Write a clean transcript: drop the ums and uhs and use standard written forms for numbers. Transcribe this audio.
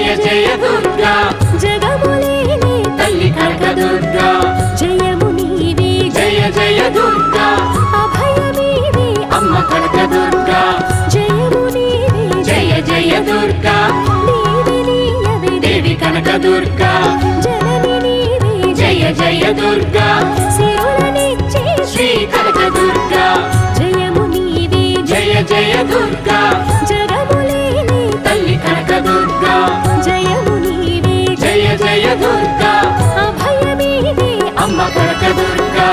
జయ జయ దుర్గా జగములేని తల్లి కనకదుర్గా జయము నీవే జయ జయ దుర్గా అభయమీవే అమ్మ కనకదుర్గా జయము నీవే జయ జయ దుర్గా నీవే నీయవే దేవి కనకదుర్గా జనని నీవే జయ జయ దుర్గా సిరులనిచ్చే శ్రీ కనకదుర్గా జయము నీవే జయ జయ దుర్గా జగములేని తల్లి కనకదుర్గా జయము నీవే జయ జయ దుర్గా అభయమీవే అమ్మ కనకదుర్గా